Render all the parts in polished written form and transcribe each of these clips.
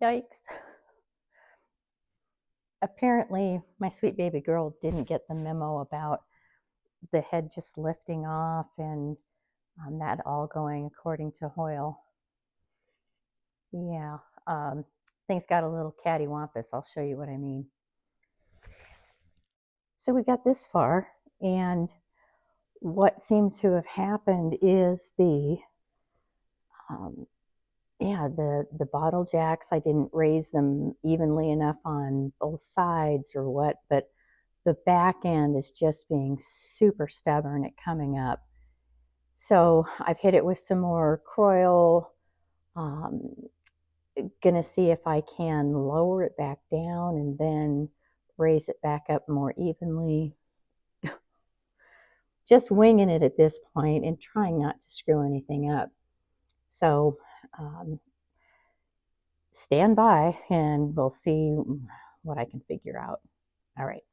Yikes. Apparently, my sweet baby girl didn't get the memo about the head just lifting off and that all going according to Hoyle. Yeah, things got a little cattywampus. I'll show you what I mean. So we got this far, and what seemed to have happened is the bottle jacks, I didn't raise them evenly enough on both sides or what, but the back end is just being super stubborn at coming up. So I've hit it with some more Croyle. Gonna see if I can lower it back down and then raise it back up more evenly. Just winging it at this point and trying not to screw anything up. So stand by and we'll see what I can figure out. All right.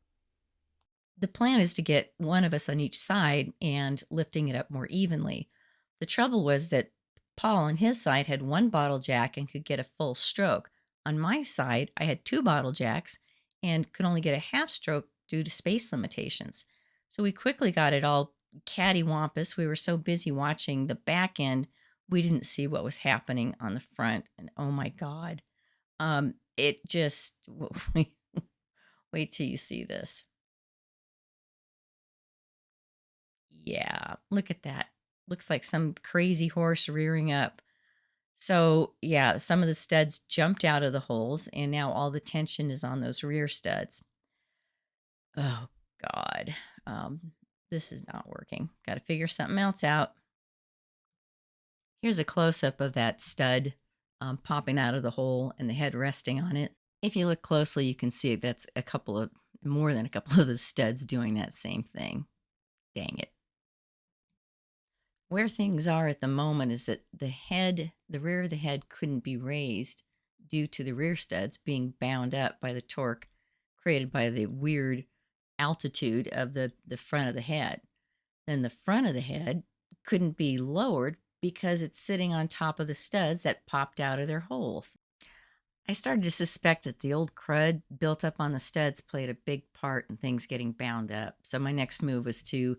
The plan is to get one of us on each side and lifting it up more evenly. The trouble was that Paul on his side had one bottle jack and could get a full stroke. On my side, I had two bottle jacks and could only get a half stroke due to space limitations. So we quickly got it all cattywampus. We were so busy watching the back end, we didn't see what was happening on the front. And oh my God, it just, wait till you see this. Yeah, look at that. Looks like some crazy horse rearing up. So, yeah, some of the studs jumped out of the holes, and now all the tension is on those rear studs. Oh, God. This is not working. Got to figure something else out. Here's a close-up of that stud popping out of the hole and the head resting on it. If you look closely, you can see that's more than a couple of the studs doing that same thing. Dang it. Where things are at the moment is that the rear of the head couldn't be raised due to the rear studs being bound up by the torque created by the weird altitude of the front of the head. Then the front of the head couldn't be lowered because it's sitting on top of the studs that popped out of their holes. I started to suspect that the old crud built up on the studs played a big part in things getting bound up. So my next move was to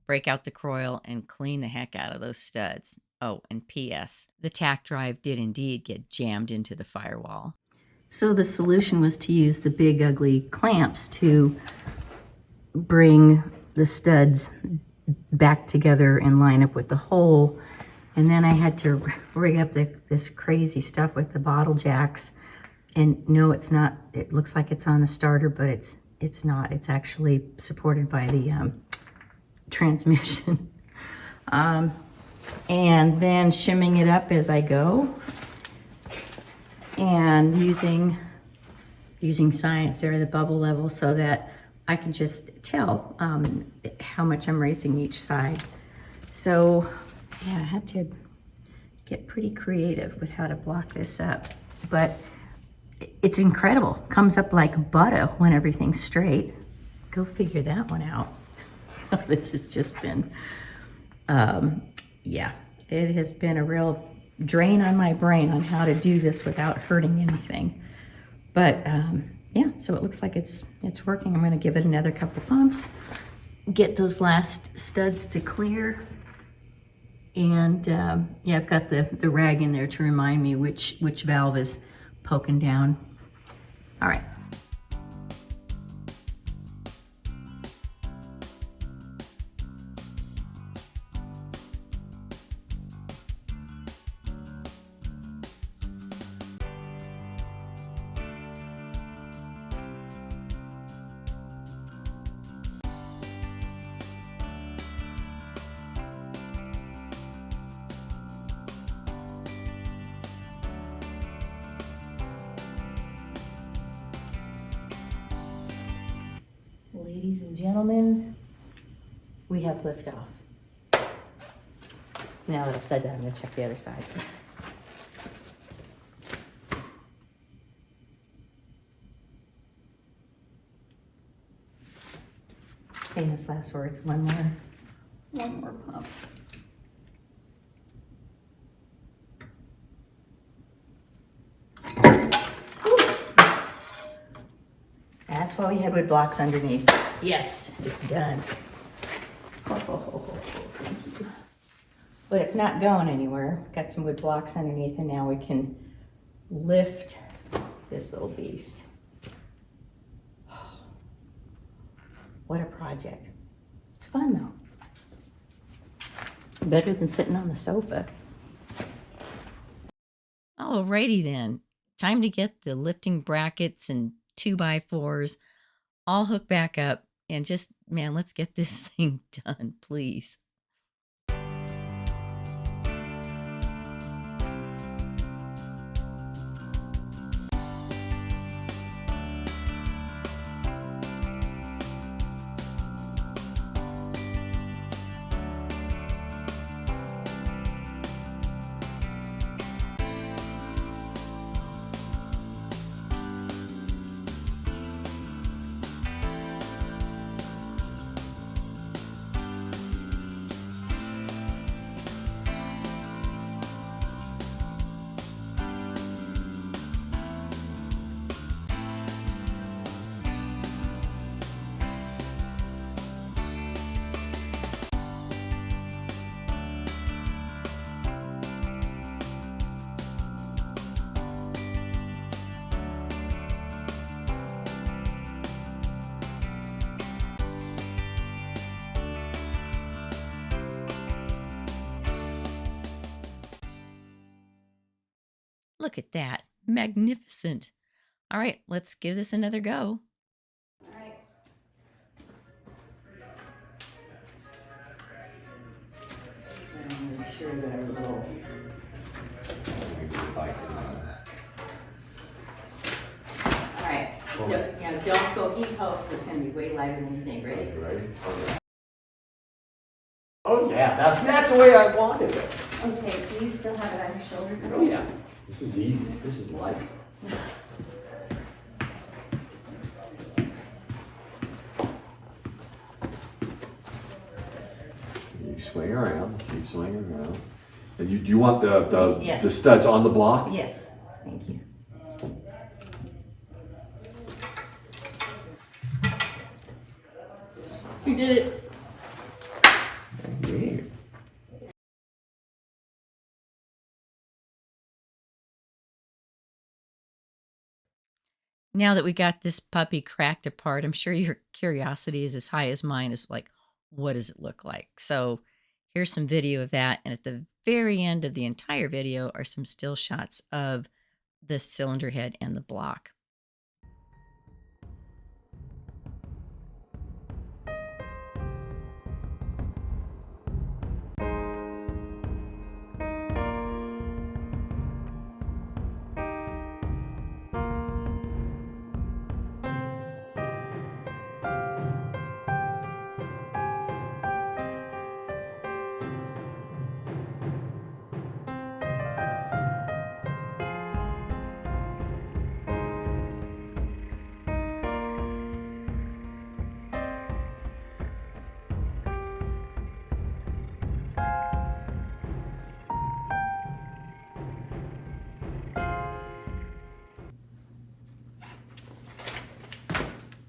break out the Croyle and clean the heck out of those studs. Oh, and P.S. the tack drive did indeed get jammed into the firewall. So the solution was to use the big ugly clamps to bring the studs back together and line up with the hole. And then I had to rig up this crazy stuff with the bottle jacks. And no, it's not. It looks like it's on the starter, but it's not. It's actually supported by the transmission. And then shimming it up as I go and using science there, the bubble level, so that I can just tell how much I'm raising each side. So yeah, I had to get pretty creative with how to block this up, but it's incredible. Comes up like butter when everything's straight. Go figure that one out. This has just been, yeah, it has been a real drain on my brain on how to do this without hurting anything. But yeah, so it looks like it's working. I'm going to give it another couple pumps, get those last studs to clear. And yeah, I've got the rag in there to remind me which valve is poking down. All right. Ladies and gentlemen, we have liftoff. Now that I've said that, I'm going to check the other side. Famous last words. One more pump. that's why we had wood blocks underneath. Yes, it's done. Thank you. But it's not going anywhere. Got some wood blocks underneath, and now we can lift this little beast. What a project. It's fun though. Better than sitting on the sofa. Alrighty then. Time to get the lifting brackets and 2x4s all hooked back up and just, man, let's get this thing done, please. Look at that. Magnificent. All right, let's give this another go. All right. I'm sure that I will. All right. Don't go heave ho, because it's going to be way lighter than you think. Ready? Ready? Okay. Oh yeah, that's the way I wanted it. Okay. Do you still have it on your shoulders? Oh yeah. This is easy. This is light. You swing around. Keep swinging around. And you want Yes. the studs on the block? Yes. Thank you. You did it. Yeah. Now that we got this puppy cracked apart, I'm sure your curiosity is as high as mine is like, what does it look like? So here's some video of that. And at the very end of the entire video are some still shots of the cylinder head and the block.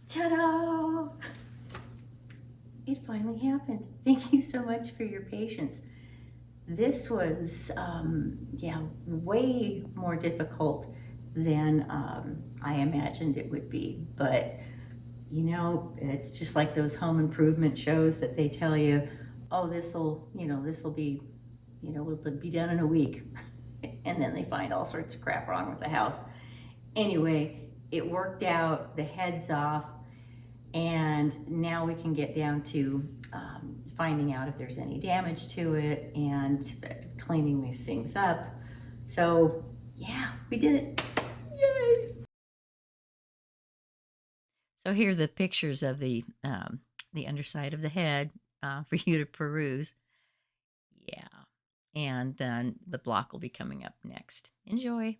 Ta-da! It finally happened. Thank you so much for your patience. This was, way more difficult than I imagined it would be. But, it's just like those home improvement shows that they tell you, oh, this'll be, will be done in a week. And then they find all sorts of crap wrong with the house. Anyway, it worked out, the head's off, and now we can get down to finding out if there's any damage to it and cleaning these things up. So yeah, we did it. Yay! So here are the pictures of the underside of the head for you to peruse. Yeah. And then the block will be coming up next. Enjoy.